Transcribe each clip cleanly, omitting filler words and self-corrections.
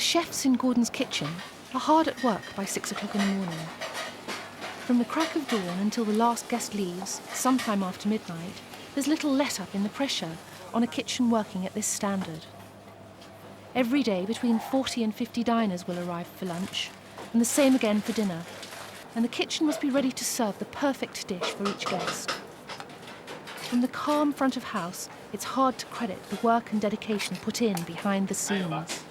chefs in Gordon's kitchen are hard at work by 6 o'clock in the morning. From the crack of dawn until the last guest leaves, sometime after midnight, there's little let-up in the pressure on a kitchen working at this standard. Every day, between 40 and 50 diners will arrive for lunch, and the same again for dinner, and the kitchen must be ready to serve the perfect dish for each guest. From the calm front of house, it's hard to credit the work and dedication put in behind the scenes.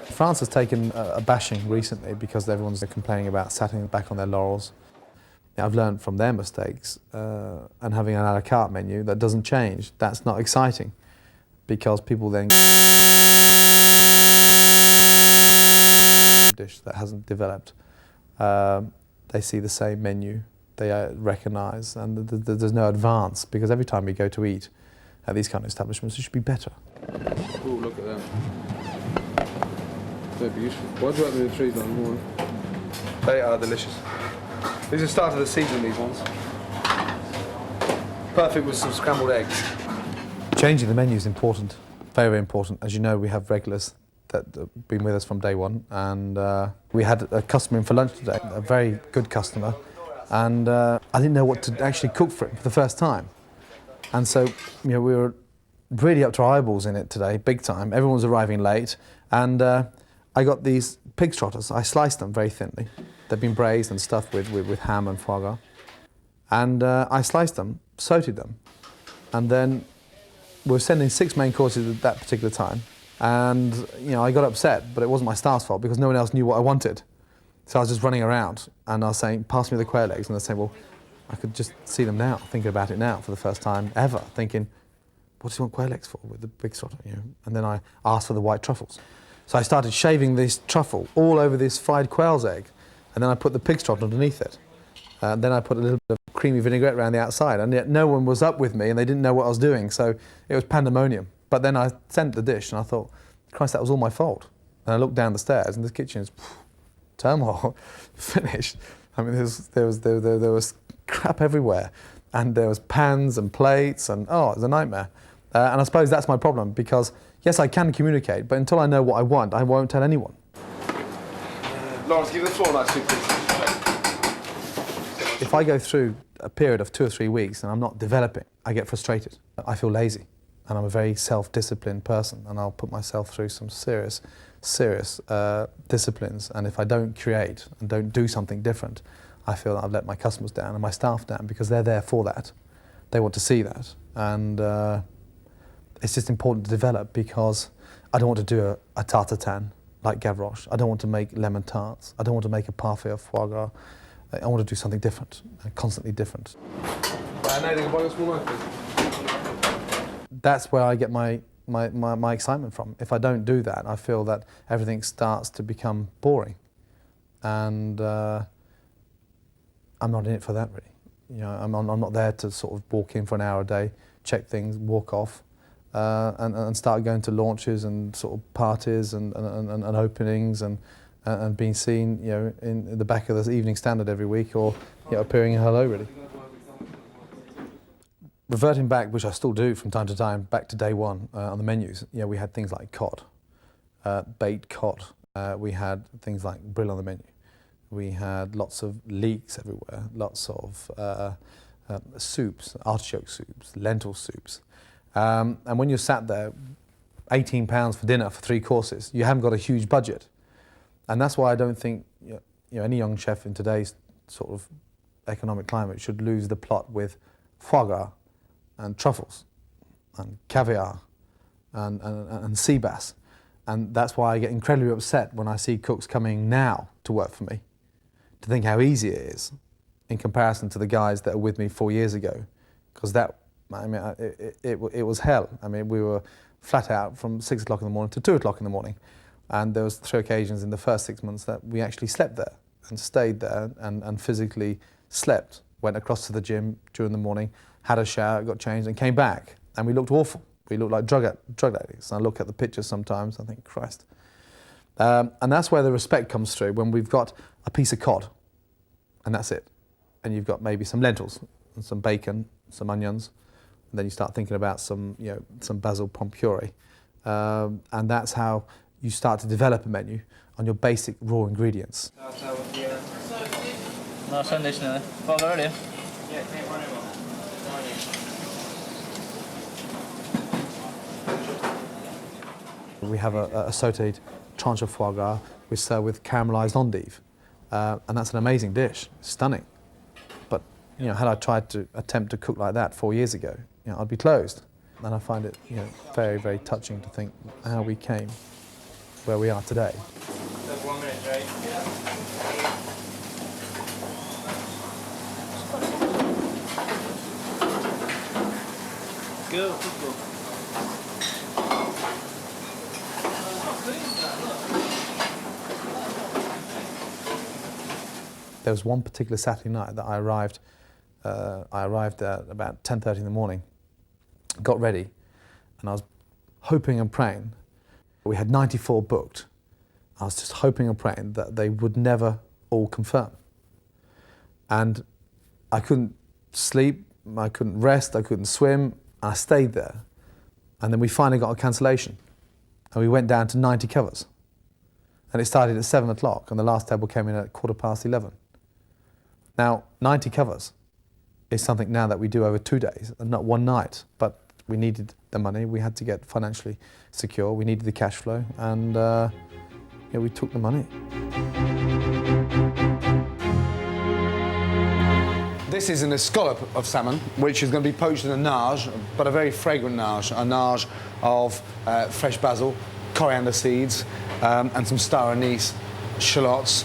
France has taken a bashing recently because everyone's complaining about sitting back on their laurels. I've learned from their mistakes, and having an a la carte menu that doesn't change, that's not exciting, because people then dish that hasn't developed. They see the same menu, they recognise, and there's no advance, because every time you go to eat at these kind of establishments, it should be better. Oh, look at them. They're beautiful. Why do you open the trees on the morning? They are delicious. These are start of the season, these ones. Perfect with some scrambled eggs. Changing the menu is important, very, very important. As you know, we have regulars that have been with us from day one, and we had a customer in for lunch today, a very good customer, and I didn't know what to actually cook for him for the first time. And so, you know, we were really up to our eyeballs in it today, big time. Everyone was arriving late, and I got these pig trotters. I sliced them very thinly. They've been braised and stuffed with ham and foie gras. And I sliced them, sautéed them, and then we were sending 6 main courses at that particular time. And you know, I got upset, but it wasn't my staff's fault because no one else knew what I wanted. So I was just running around, and I was saying, "Pass me the quail eggs," and they're saying, "Well, I could just see them now," thinking about it now for the first time ever, thinking, "What do you want quail eggs for with the big trotter?" You know? And then I asked for the white truffles. So I started shaving this truffle all over this fried quail's egg, and then I put the pig's trotter underneath it. Then I put a little bit of creamy vinaigrette around the outside, and yet no one was up with me, and they didn't know what I was doing, so it was pandemonium. But then I sent the dish, and I thought, Christ, that was all my fault. And I looked down the stairs, and the kitchen is turmoil, finished. I mean, there was crap everywhere, and there was pans and plates, and oh, it was a nightmare. And I suppose that's my problem, because yes, I can communicate, but until I know what I want, I won't tell anyone. Lawrence, give the floor that soup, please. If I go through a period of 2 or 3 weeks and I'm not developing, I get frustrated. I feel lazy, and I'm a very self-disciplined person, and I'll put myself through some serious disciplines, and if I don't create and don't do something different, I feel that I've let my customers down and my staff down, because they're there for that. they want to see that. And it's just important to develop, because I don't want to do a tarte tatin like Gavroche. I don't want to make lemon tarts. I don't want to make a parfait of foie gras. I want to do something different, constantly different. That's where I get my excitement from. If I don't do that, I feel that everything starts to become boring. And I'm not in it for that, really. You know, I'm not there to sort of walk in for an hour a day, check things, walk off, and start going to launches and sort of parties and openings and being seen, you know, in the back of the Evening Standard every week, or, you know, appearing in Hello, really. Reverting back, which I still do from time to time, back to day one on the menus, you know, we had things like cod, baked cod. We had things like brill on the menu. We had lots of leeks everywhere, lots of soups, artichoke soups, lentil soups. And when you're sat there, £18 for dinner for 3 courses, you haven't got a huge budget. And that's why I don't think, you know, any young chef in today's sort of economic climate should lose the plot with foie gras and truffles and caviar and sea bass. And that's why I get incredibly upset when I see cooks coming now to work for me, to think how easy it is in comparison to the guys that were with me 4 years ago. Because that, I mean, it was hell. I mean, we were flat out from 6 o'clock in the morning to 2 o'clock in the morning. And there was 3 occasions in the first 6 months that we actually slept there and stayed there and physically slept. Went across to the gym during the morning, had a shower, got changed and came back. And we looked awful. We looked like drug addicts. And I look at the pictures sometimes, I think, Christ. And that's where the respect comes through, when we've got a piece of cod, and that's it. And you've got maybe some lentils and some bacon, some onions, and then you start thinking about some, you know, some basil pommes puree. And that's how you start to develop a menu on your basic raw ingredients. We have a sautéed tranche of foie gras we serve with caramelised endive, and that's an amazing dish, stunning. But, you know, had I tried to attempt to cook like that 4 years ago, you know, I'd be closed. And I find it, you know, very, very touching to think how we came where we are today. That's 1 minute, right? Go, go. There was one particular Saturday night that I arrived at about 10:30 in the morning, got ready, and I was hoping and praying. We had 94 booked. I was just hoping and praying that they would never all confirm. And I couldn't sleep, I couldn't rest, I couldn't swim, and I stayed there. And then we finally got a cancellation, and we went down to 90 covers. And it started at 7 o'clock, and the last table came in at 11:15. Now, 90 covers is something now that we do over 2 days, and not one night, but we needed the money, we had to get financially secure, we needed the cash flow, and yeah, we took the money. This is an escallop of salmon, which is going to be poached in a nage, but a very fragrant nage, a nage of fresh basil, coriander seeds, and some star anise shallots.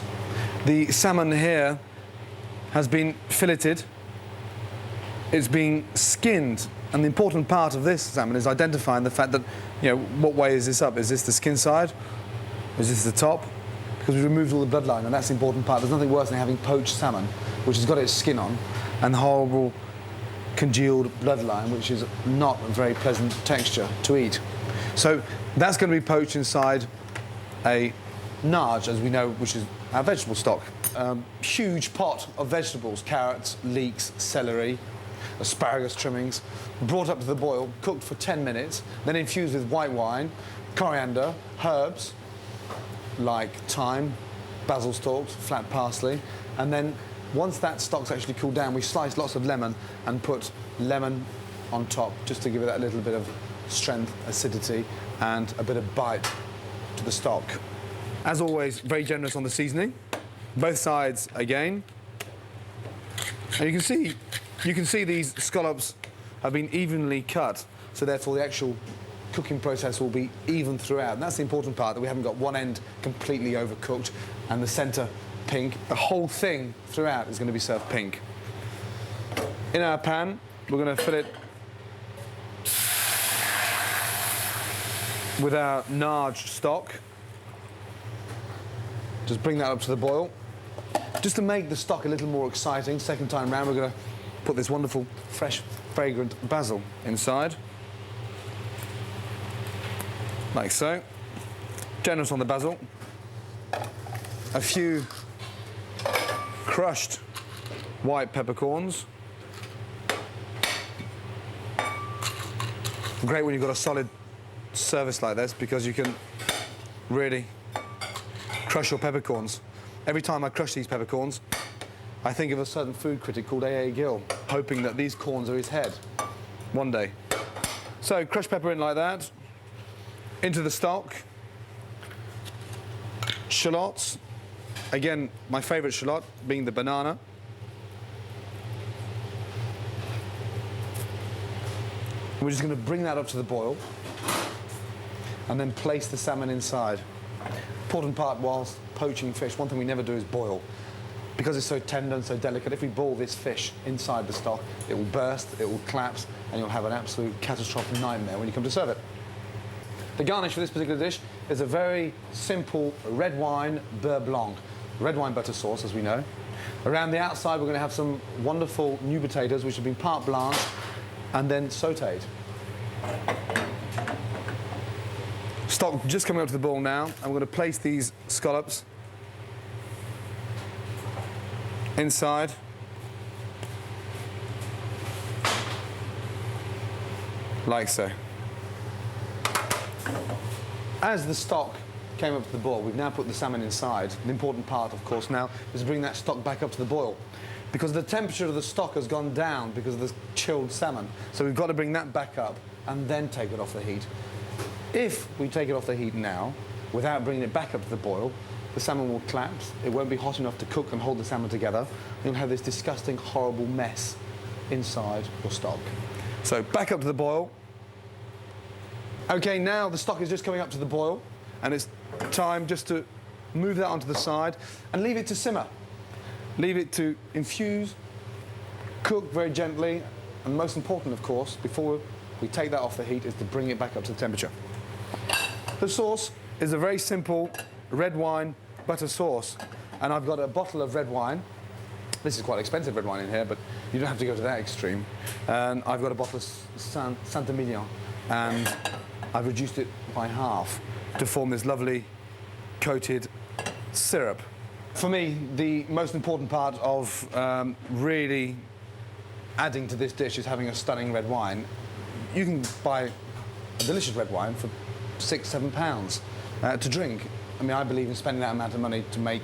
The salmon here has been filleted, it's been skinned, and the important part of this salmon is identifying the fact that, you know, what way is this up? Is this the skin side? Is this the top? Because we've removed all the bloodline, and that's the important part. There's nothing worse than having poached salmon, which has got its skin on, and horrible congealed bloodline, which is not a very pleasant texture to eat. So that's going to be poached inside a nage, as we know, which is our vegetable stock. Huge pot of vegetables, carrots, leeks, celery, asparagus trimmings, brought up to the boil, cooked for 10 minutes, then infused with white wine, coriander, herbs like thyme, basil stalks, flat parsley, and then once that stock's actually cooled down, we slice lots of lemon and put lemon on top just to give it that little bit of strength, acidity, and a bit of bite to the stock. As always, very generous on the seasoning. Both sides again. And you can see these scallops have been evenly cut, so therefore the actual cooking process will be even throughout. And that's the important part, that we haven't got one end completely overcooked and the centre pink. The whole thing throughout is going to be served pink. In our pan, we're going to fill it with our Narge stock. Just bring that up to the boil. Just to make the stock a little more exciting, second time round, we're going to put this wonderful, fresh, fragrant basil inside. Like so. Generous on the basil. A few crushed white peppercorns. Great when you've got a solid service like this, because you can really crush your peppercorns. Every time I crush these peppercorns, I think of a certain food critic called A.A. Gill, hoping that these corns are his head one day. So crushed pepper in like that, into the stock. Shallots, again, my favourite shallot being the banana. We're just going to bring that up to the boil and then place the salmon inside. Important part whilst poaching fish, one thing we never do is boil. Because it's so tender and so delicate, if we boil this fish inside the stock, it will burst, it will collapse, and you'll have an absolute catastrophic nightmare when you come to serve it. The garnish for this particular dish is a very simple red wine beurre blanc, red wine butter sauce, as we know. Around the outside, we're going to have some wonderful new potatoes, which have been part blanched and then sautéed. Stock just coming up to the boil now, and we're going to place these scallops inside. Like so. As the stock came up to the boil, we've now put the salmon inside. The important part, of course, now is to bring that stock back up to the boil, because the temperature of the stock has gone down because of the chilled salmon. So we've got to bring that back up and then take it off the heat. If we take it off the heat now, without bringing it back up to the boil, the salmon will collapse. It won't be hot enough to cook and hold the salmon together. You'll have this disgusting, horrible mess inside your stock. So back up to the boil. Okay, now the stock is just coming up to the boil, and it's time just to move that onto the side and leave it to simmer. Leave it to infuse, cook very gently, and most important, of course, before we take that off the heat, is to bring it back up to the temperature. The sauce is a very simple red wine butter sauce, and I've got a bottle of red wine. This is quite expensive red wine in here, but you don't have to go to that extreme. And I've got a bottle of Saint-Emilion, and I've reduced it by half to form this lovely coated syrup. For me, the most important part of really adding to this dish is having a stunning red wine. You can buy a delicious red wine for £6–7 to drink. I mean, I believe in spending that amount of money to make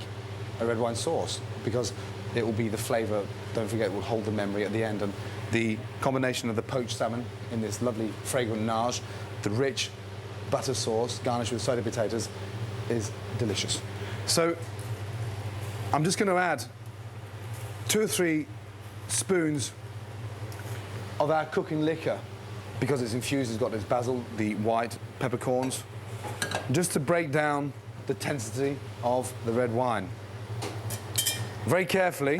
a red wine sauce, because it will be the flavour, don't forget, it will hold the memory at the end, and the combination of the poached salmon in this lovely fragrant nage, the rich butter sauce garnished with sautéed potatoes, is delicious. So I'm just going to add 2 or 3 spoons of our cooking liquor, because it's infused, it's got this basil, the white peppercorns, just to break down the intensity of the red wine. Very carefully,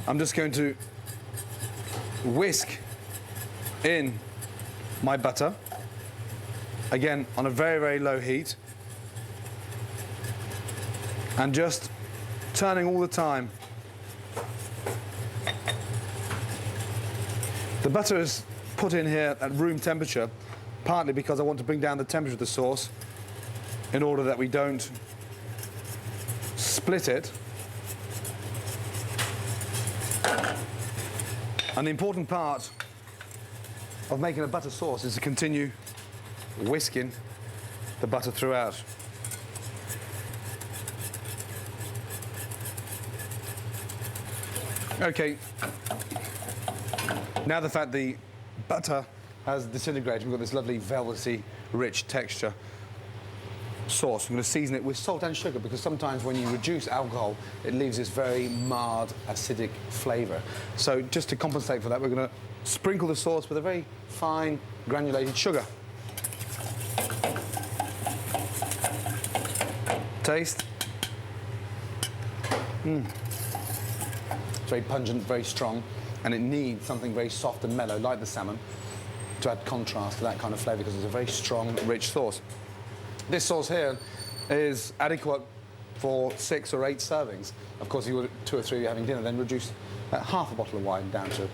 I'm just going to whisk in my butter, again on a very, very low heat, and just turning all the time. The butter is put in here at room temperature, partly because I want to bring down the temperature of the sauce in order that we don't split it. And the important part of making a butter sauce is to continue whisking the butter throughout. Okay, now the fact the butter has disintegrated, we've got this lovely velvety, rich texture sauce. I'm going to season it with salt and sugar, because sometimes when you reduce alcohol, it leaves this very marred, acidic flavour. So just to compensate for that, we're going to sprinkle the sauce with a very fine granulated sugar. Taste. It's very pungent, very strong, and it needs something very soft and mellow, like the salmon, to add contrast to that kind of flavour, because it's a very strong, rich sauce. This sauce here is adequate for 6 or 8 servings. Of course, if you were 2 or 3 having dinner, then reduce half a bottle of wine down to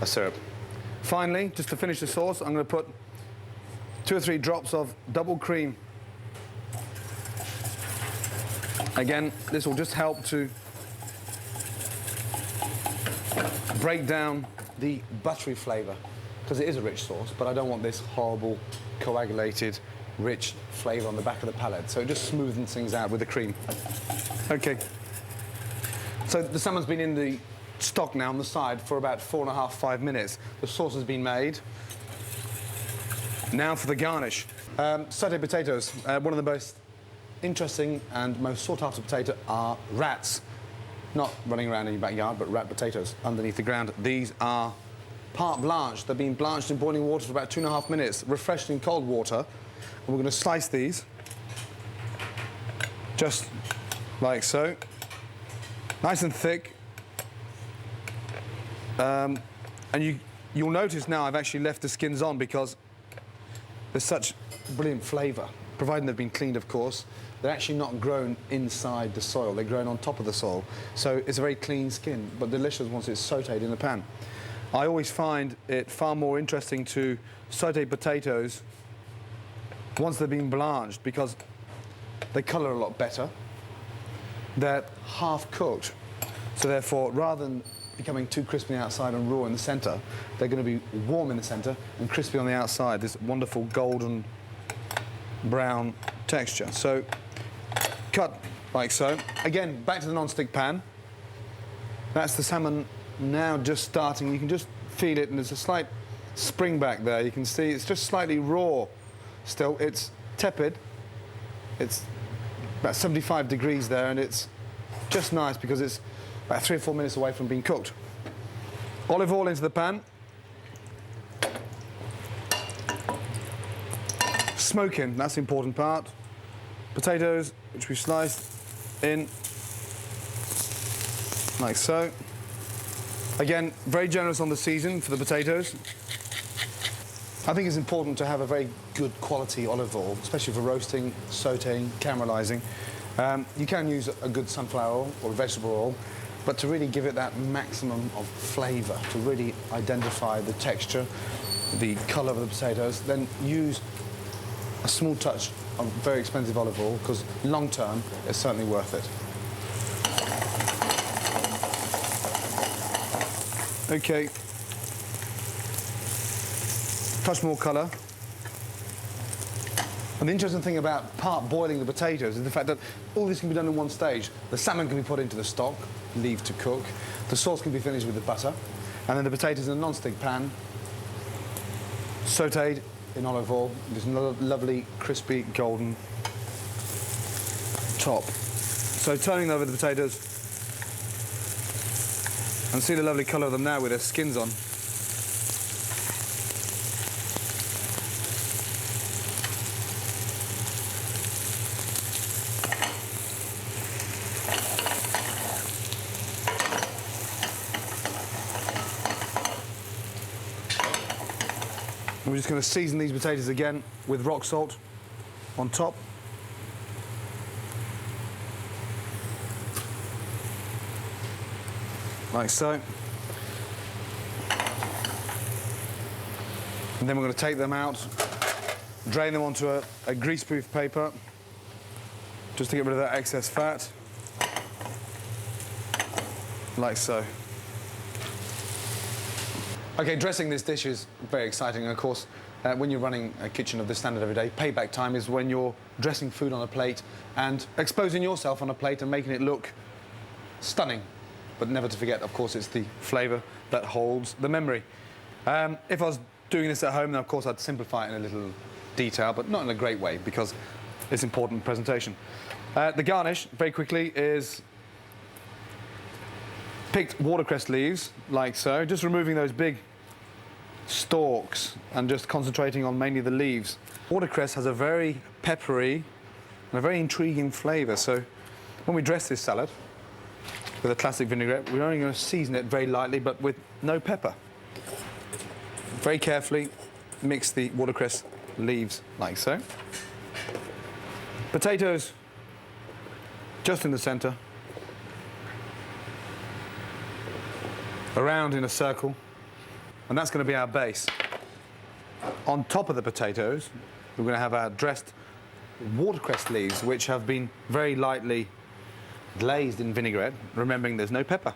a syrup. Finally, just to finish the sauce, I'm going to put 2 or 3 drops of double cream. Again, this will just help to break down the buttery flavour, because it is a rich sauce, but I don't want this horrible coagulated rich flavour on the back of the palate, so it just smoothens things out with the cream. Okay, so the salmon's been in the stock now on the side for about 4.5, 5 minutes. The sauce has been made. Now for the garnish. Sauteed potatoes. One of the most interesting and most sought after potato are rats. Not running around in your backyard, but rat potatoes underneath the ground. These are part blanched. They've been blanched in boiling water for about 2.5 minutes, refreshed in cold water. And we're going to slice these just like so, nice and thick. And you'll notice now I've actually left the skins on because there's such brilliant flavour, providing they've been cleaned, of course. They're actually not grown inside the soil, they're grown on top of the soil. So it's a very clean skin, but delicious once it's sautéed in the pan. I always find it far more interesting to saute potatoes once they've been blanched, because they colour a lot better. They're half cooked, so therefore, rather than becoming too crispy outside and raw in the centre, they're going to be warm in the centre and crispy on the outside, this wonderful golden brown texture. So, cut like so. Again, back to the non-stick pan. That's the salmon now just starting. You can just feel it, and there's a slight spring back there. You can see it's just slightly raw still. It's tepid. It's about 75 degrees there, and it's just nice because it's about 3 or 4 minutes away from being cooked. Olive oil into the pan. Smoking, that's the important part. Potatoes, which we sliced in like so. Again, very generous on the season for the potatoes. I think it's important to have a very good quality olive oil, especially for roasting, sautéing, caramelising. You can use a good sunflower oil or vegetable oil, but to really give it that maximum of flavour, to really identify the texture, the colour of the potatoes, then use a small touch of very expensive olive oil, because long term, it's certainly worth it. Okay. Touch more colour. And the interesting thing about part boiling the potatoes is the fact that all this can be done in one stage. The salmon can be put into the stock, leave to cook. The sauce can be finished with the butter. And then the potatoes in a non-stick pan, sautéed in olive oil. There's another lovely, crispy, golden top. So turning over the potatoes, and see the lovely colour of them now with their skins on. And we're just going to season these potatoes again with rock salt on top. Like so. And then we're going to take them out, drain them onto a greaseproof paper, just to get rid of that excess fat. Like so. Okay, dressing this dish is very exciting, and of course, when you're running a kitchen of this standard every day, payback time is when you're dressing food on a plate and exposing yourself on a plate and making it look stunning. But never to forget, of course, it's the flavour that holds the memory. If I was doing this at home, then of course I'd simplify it in a little detail, but not in a great way, because it's important presentation. The garnish, very quickly, is picked watercress leaves, like so, just removing those big stalks and just concentrating on mainly the leaves. Watercress has a very peppery and a very intriguing flavour, so when we dress this salad with a classic vinaigrette, we're only going to season it very lightly but with no pepper. Very carefully mix the watercress leaves like so. Potatoes just in the centre, around in a circle, and that's going to be our base. On top of the potatoes, we're going to have our dressed watercress leaves, which have been very lightly glazed in vinaigrette, remembering there's no pepper.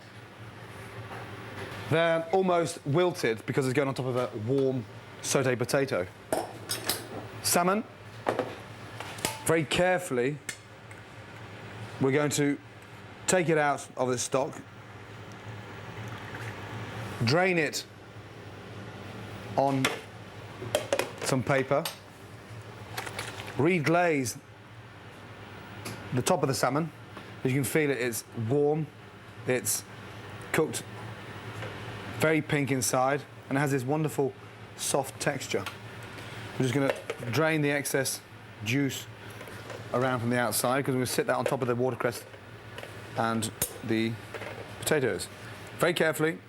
They're almost wilted because it's going on top of a warm sauté potato. Salmon, very carefully, we're going to take it out of the stock, drain it on some paper, reglaze the top of the salmon. As you can feel it, it's warm, it's cooked very pink inside, and it has this wonderful soft texture. We're just going to drain the excess juice around from the outside because we're going to sit that on top of the watercress and the potatoes. Very carefully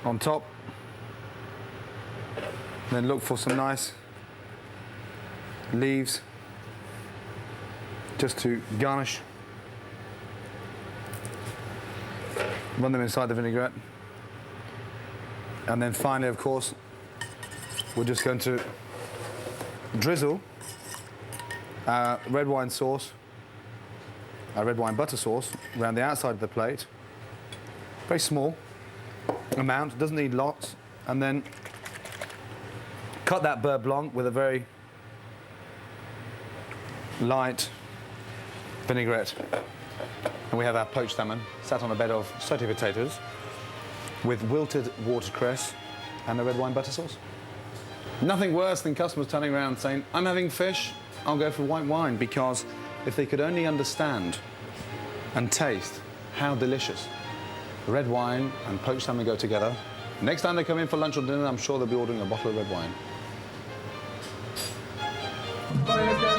on top, then look for some nice leaves just to garnish. Run them inside the vinaigrette. And then finally, of course, we're just going to drizzle our red wine sauce, our red wine butter sauce, around the outside of the plate. Very small amount, doesn't need lots. And then cut that beurre blanc with a very light vinaigrette. And we have our poached salmon sat on a bed of sauté potatoes with wilted watercress and the red wine butter sauce. Nothing worse than customers turning around saying, I'm having fish, I'll go for white wine, because if they could only understand and taste how delicious red wine and poached salmon go together, next time they come in for lunch or dinner, I'm sure they'll be ordering a bottle of red wine. Sorry, let's go.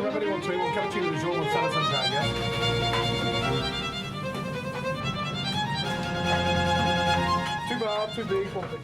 Whatever you want to, we'll cappuccino with Jean with salad sunshine, yeah? Too bad, too big, one pigeon.